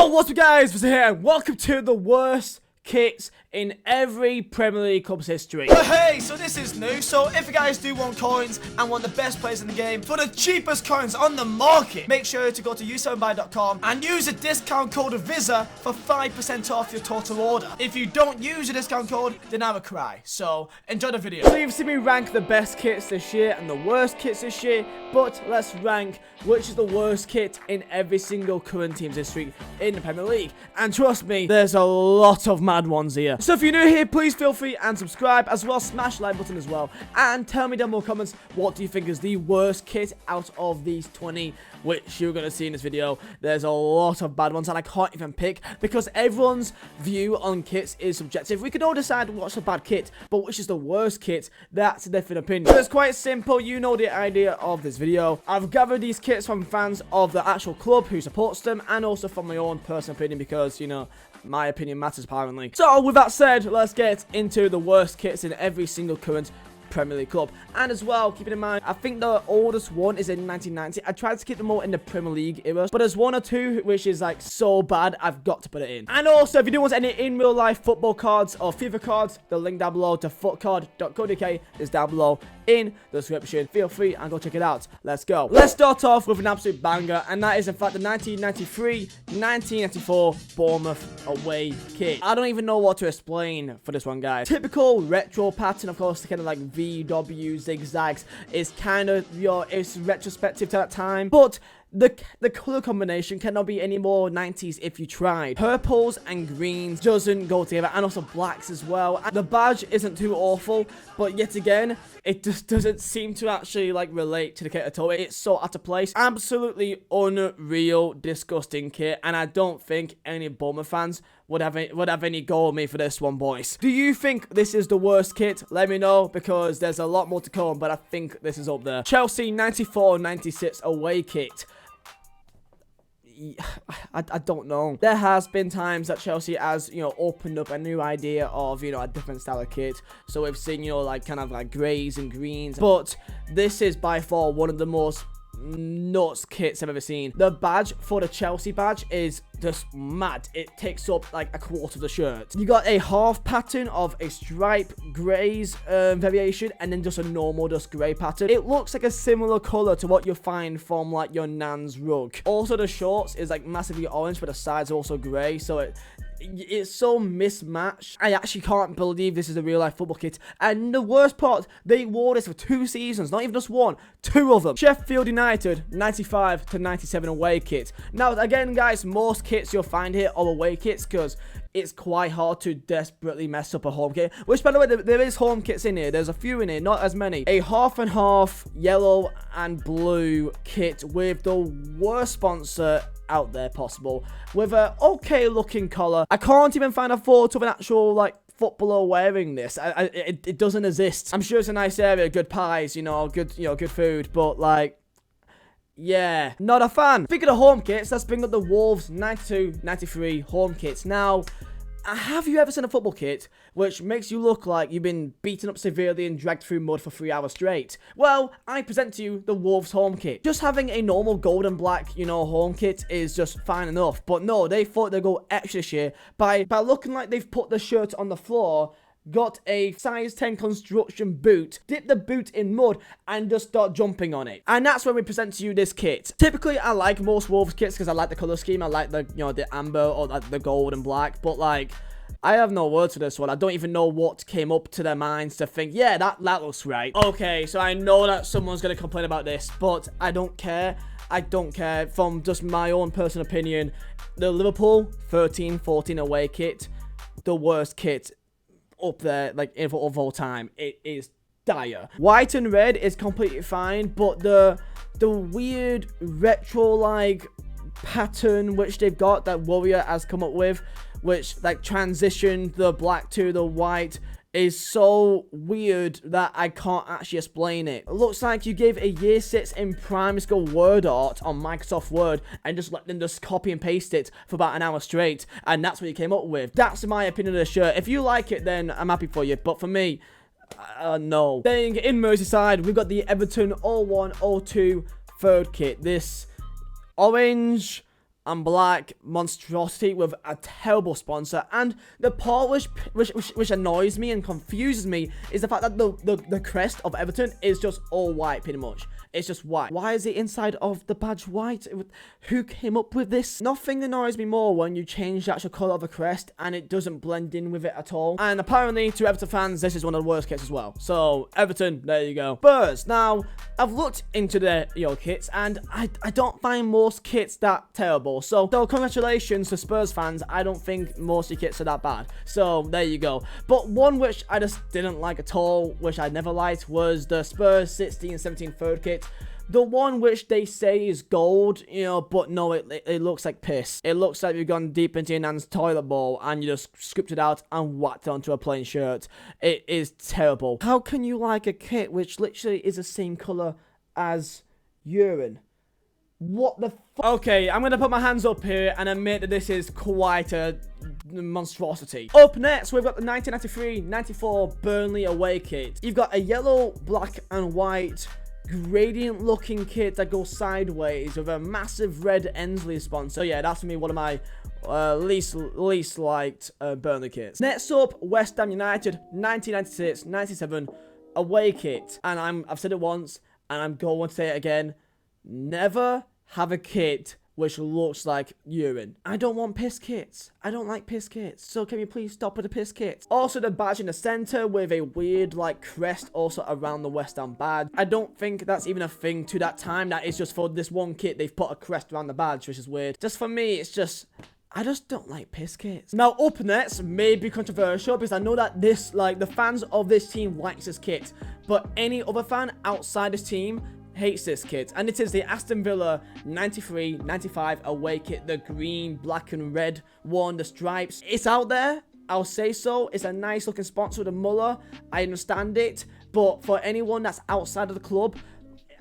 Yo, what's up guys, Vizeh here, and welcome to the worst kits in every Premier League club's history. But hey, so this is new, so if you guys do want coins and want the best players in the game for the cheapest coins on the market, make sure to go to u7buy.com and use the discount code Vizeh for 5% off your total order. If you don't use the discount code, then I will cry. So enjoy the video. So you've seen me rank the best kits this year and the worst kits this year, but let's rank which is the worst kit in every single current team's history in the Premier League. And trust me, there's a lot of mad ones here. So if you're new here, please feel free and subscribe, as well as smash the like button as well, and tell me down below comments what do you think is the worst kit out of these 20 which you're going to see in this video. There's a lot of bad ones and I can't even pick because everyone's view on kits is subjective. We can all decide what's a bad kit, but which is the worst kit, that's a different opinion. So it's quite simple, you know the idea of this video. I've gathered these kits from fans of the actual club who supports them, and also from my own personal opinion because, you know, my opinion matters apparently. So with that said, let's get into the worst kits in every single current Premier League club. And as well, keeping in mind, I think the oldest one is in 1990. I tried to keep them all in the Premier League era, but there's one or two which is like so bad, I've got to put it in. And also, if you do want any in real life football cards or FIFA cards, the link down below to footcard.co.uk is down below in the description. Feel free and go check it out. Let's go. Let's start off with an absolute banger, and that is in fact the 1993-1994 Bournemouth away kit. I don't even know what to explain for this one, guys. Typical retro pattern, of course, kind of like VW zigzags. It's kind of, you know, it's retrospective to that time, but the color combination cannot be any more 90s if you tried. Purples and greens doesn't go together, and also blacks as well. And the badge isn't too awful, but yet again, it just doesn't seem to actually like relate to the kit at all. It's so out of place. Absolutely unreal, disgusting kit, and I don't think any Bournemouth fans would have any go at me for this one, boys. Do you think this is the worst kit? Let me know, because there's a lot more to come, but I think this is up there. Chelsea 94-96 away kit. I don't know. There has been times that Chelsea has, you know, opened up a new idea of, you know, a different style of kit. So we've seen, you know, like kind of like greys and greens. But this is by far one of the most nuts kits I've ever seen. The badge for the Chelsea badge is just mad. It takes up like a quarter of the shirt. You got a half pattern of a stripe greys variation, and then just a normal just grey pattern. It looks like a similar color to what you'll find from like your nan's rug. Also, the shorts is like massively orange, but the sides are also grey, so it's so mismatched. I actually can't believe this is a real life football kit. And the worst part, they wore this for 2 seasons, not even just one, 2 of them. Sheffield United 95-97 away kit. Now again, guys, most kits you'll find here are away kits because it's quite hard to desperately mess up a home kit. Which, by the way, there is home kits in here. There's a few in here, not as many. A half and half yellow and blue kit with the worst sponsor out there possible, with a okay looking collar. I can't even find a photo of an actual like footballer wearing this. It doesn't exist. I'm sure it's a nice area, good pies, you know, good food, but like, yeah, not a fan. Speaking of home kits, let's bring up the Wolves 92-93 home kits. Now, have you ever seen a football kit which makes you look like you've been beaten up severely and dragged through mud for 3 hours straight? Well, I present to you the Wolves home kit. Just having a normal gold and black, you know, home kit is just fine enough. But no, they thought they'd go extra this year by looking like they've put the shirt on the floor, got a size 10 construction boot, dip the boot in mud, and just start jumping on it. And that's when we present to you this kit. Typically, I like most Wolves kits because I like the color scheme. I like the, you know, the amber or like the gold and black. But like, I have no words for this one. I don't even know what came up to their minds to think, yeah, that looks right. Okay, so I know that someone's going to complain about this, but I don't care. I don't care. From just my own personal opinion, the Liverpool 13-14 away kit, the worst kit up there, like, of all time. It is dire. White and red is completely fine, but the weird retro like pattern which they've got, that Warrior has come up with, which like transitioned the black to the white, is so weird that I can't actually explain it. It looks like you gave a year 6 in primary school word art on Microsoft Word and just let them just copy and paste it for about an hour straight, and that's what you came up with. That's my opinion of the shirt. If you like it, then I'm happy for you, but for me, no. Then in Merseyside, we've got the Everton 01-02 third kit. This orange and black monstrosity with a terrible sponsor. And the part which annoys me and confuses me is the fact that the crest of Everton is just all white, pretty much. It's just white. Why is the inside of the badge white? Who came up with this? Nothing annoys me more when you change the actual colour of a crest and it doesn't blend in with it at all. And apparently, to Everton fans, this is one of the worst kits as well. So, Everton, there you go. Spurs. Now, I've looked into their kits and I don't find most kits that terrible. So congratulations to Spurs fans. I don't think most of your kits are that bad. So, there you go. But one which I just didn't like at all, which I never liked, was the Spurs 16-17 third kit. The one which they say is gold, but no, it looks like piss. It looks like you've gone deep into your nan's toilet bowl and you just scooped it out and whacked it onto a plain shirt. It is terrible. How can you like a kit which literally is the same colour as urine? What the f— Okay, I'm going to put my hands up here and admit that this is quite a monstrosity. Up next, we've got the 1993-94 Burnley away kit. You've got a yellow, black and white gradient looking kit that goes sideways with a massive red Ensley sponsor. So yeah, that's for me one of my least liked Burnley kits. Next up, West Ham United 1996-97 away kit. And I've said it once and I'm going to say it again. Never have a kit which looks like urine. I don't want piss kits. I don't like piss kits. So can you please stop with the piss kits? Also the badge in the center with a weird like crest also around the West Ham badge. I don't think that's even a thing to that time. That is just for this one kit. They've put a crest around the badge, which is weird. Just for me, it's just— I just don't like piss kits. Now, up next may be controversial because I know that the fans of this team likes this kit, but any other fan outside this team hates this kit, and it is the Aston Villa 93-95 away kit, the green, black and red one, the stripes. It's out there, I'll say so. It's a nice looking sponsor with a Muller. I understand it, but for anyone that's outside of the club,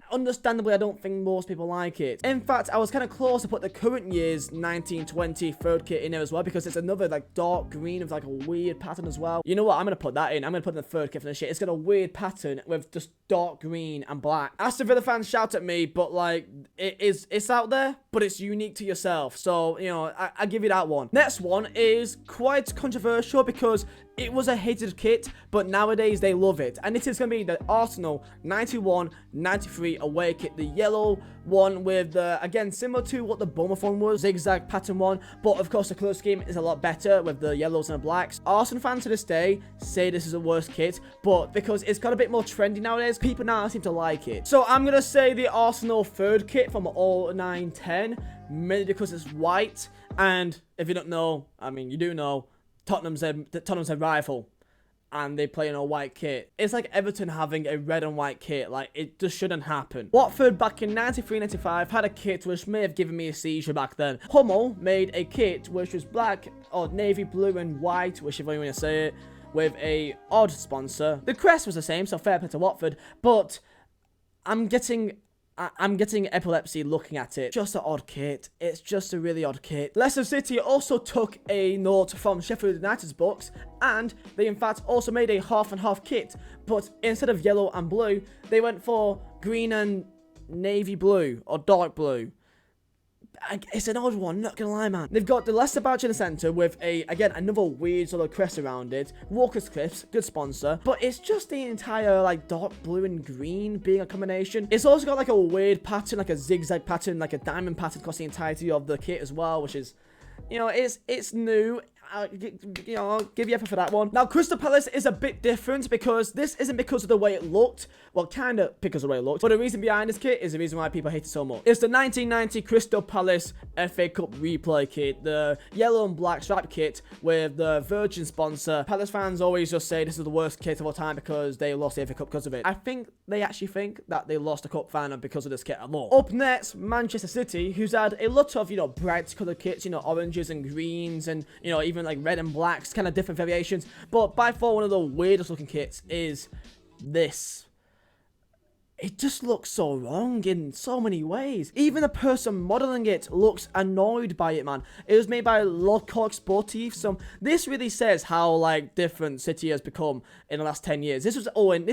understandably, I don't think most people like it. In fact, I was kind of close to put the current year's 1920 third kit in there as well, because it's another like dark green with like a weird pattern as well. You know what? I'm going to put that in. I'm going to put in the third kit for this shit. It's got a weird pattern with just dark green and black. Aston Villa fans shout at me, but like, it's out there, but it's unique to yourself. So, I give you that one. Next one is quite controversial because it was a hated kit, but nowadays they love it. And it is going to be the Arsenal 91-93 away kit. The yellow one with the, again, similar to what the Bournemouth one was, zigzag pattern one. But of course, the colour scheme is a lot better with the yellows and the blacks. Arsenal fans to this day say this is a worse kit, but because it's got a bit more trendy nowadays, people now seem to like it. So I'm going to say the Arsenal third kit from all 9-10, mainly because it's white. And if you don't know, I mean, you do know, Tottenham's a rival, and they play in a white kit. It's like Everton having a red and white kit. Like, it just shouldn't happen. Watford back in 93-95 had a kit which may have given me a seizure back then. Hummel made a kit which was black or navy blue and white, whichever you want to say it, with a odd sponsor. The crest was the same, so fair play to Watford, but I'm getting epilepsy looking at it. Just an odd kit. It's just a really odd kit. Leicester City also took a note from Sheffield United's books, and they in fact also made a half and half kit, but instead of yellow and blue, they went for green and navy blue or dark blue. It's an odd one, not gonna lie, man. They've got the Leicester badge in the center with again, another weird sort of crest around it. Walker's Clips, good sponsor. But it's just the entire, like, dark blue and green being a combination. It's also got, like, a weird pattern, like a zigzag pattern, like a diamond pattern across the entirety of the kit as well, which is, it's new. I'll give you effort for that one. Now, Crystal Palace is a bit different because this isn't because of the way it looked. Well, kind of because of the way it looked. But the reason behind this kit is the reason why people hate it so much. It's the 1990 Crystal Palace FA Cup replay kit. The yellow and black stripe kit with the Virgin sponsor. Palace fans always just say this is the worst kit of all time because they lost the FA Cup because of it. I think they actually think that they lost the cup final because of this kit alone. Up next, Manchester City, who's had a lot of, bright colored kits, oranges and greens and, even like red and blacks, kind of different variations. But by far one of the weirdest looking kits is this. it just looks so wrong in so many ways. Even the person modeling it looks annoyed by it, man. It was made by Lecoq Sportif, so this really says how like different City has become in the last 10 years. This was in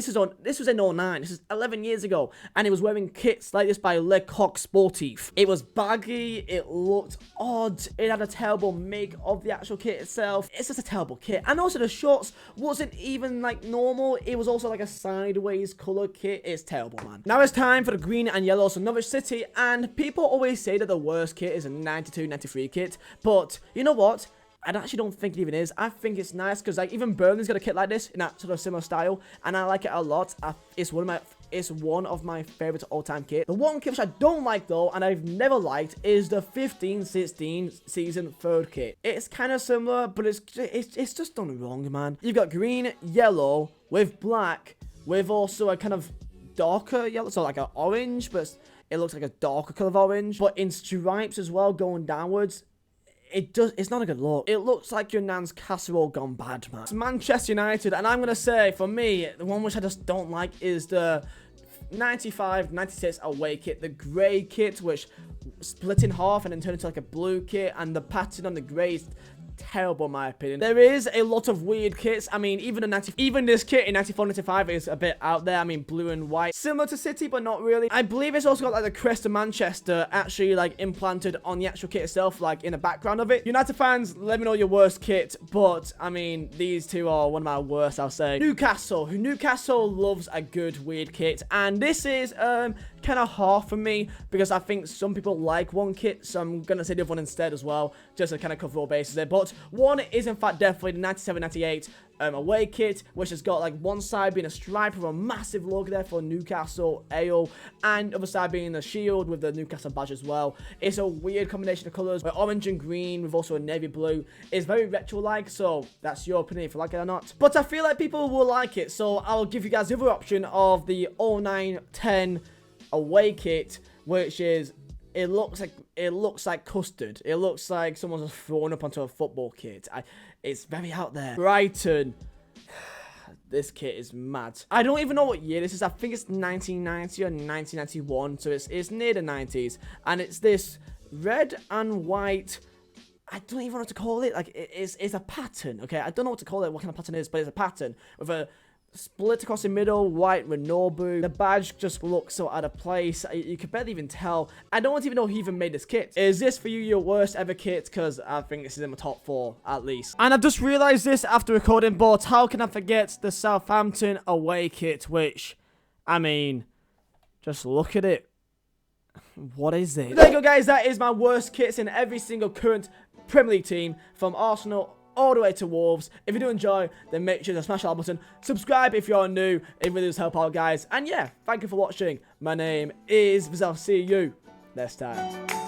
09. This is 11 years ago, and it was wearing kits like this by Lecoq Sportif. It was baggy, it looked odd, it had a terrible make of the actual kit itself. It's just a terrible kit. And also the shorts wasn't even like normal, it was also like a sideways color kit. It's terrible, man. Now it's time for the green and yellow, so Norwich City, and people always say that the worst kit is a 92-93 kit, but you know what? I actually don't think it even is. I think it's nice because like even Burnley's got a kit like this in that sort of similar style, and I like it a lot. It's one of my favorite all-time kit. The one kit which I don't like though, and I've never liked, is the 15-16 season third kit. It's kind of similar, but it's just done wrong, man. You've got green, yellow with black, with also a kind of darker yellow, so like an orange, but it looks like a darker color of orange, but in stripes as well going downwards. It's not a good look. It looks like your nan's casserole gone bad, man. It's Manchester United, and I'm gonna say, for me, the one which I just don't like is the 95-96 away kit, the grey kit, which split in half and then turned into like a blue kit, and the pattern on the grey is terrible in my opinion. There is a lot of weird kits. I mean, even this kit in 94-95 is a bit out there. I mean, blue and white, similar to City, but not really. I believe it's also got like the crest of Manchester actually like implanted on the actual kit itself, like in the background of it. United fans, let me know your worst kit, but I mean, these two are one of my worst, I'll say. Newcastle loves a good weird kit, and this is kind of hard for me because I think some people like one kit, so I'm gonna say the other one instead as well, just to kind of cover all bases there. But one is in fact definitely the 97-98 away kit, which has got like one side being a stripe with a massive logo there for Newcastle Ale, and other side being a shield with the Newcastle badge as well. It's a weird combination of colours, where orange and green with also a navy blue. It's very retro-like, so that's your opinion if you like it or not. But I feel like people will like it, so I'll give you guys the other option of the 09-10 away kit, which is it looks like custard. It looks like someone's just thrown up onto a football kit. It's very out there. Brighton. This kit is mad. I don't even know what year this is. I think it's 1990 or 1991, so it's near the 90s, and it's this red and white. I don't even know what to call it. Like it's a pattern. Okay, I don't know what to call it. What kind of pattern it is, but it's a pattern with a split across the middle, white with Nobu. The badge just looks so out of place. You could barely even tell. I don't even know who even made this kit. Is this for you your worst ever kit? Because I think this is in my top 4 at least. And I've just realized this after recording, but how can I forget the Southampton away kit, which, I mean, just look at it. What is it? There you go, guys. That is my worst kits in every single current Premier League team, from Arsenal all the way to Wolves. If you do enjoy, then make sure to smash that like button. Subscribe if you're new. It really does help out, guys. And yeah, thank you for watching. My name is Vizeh. See you next time.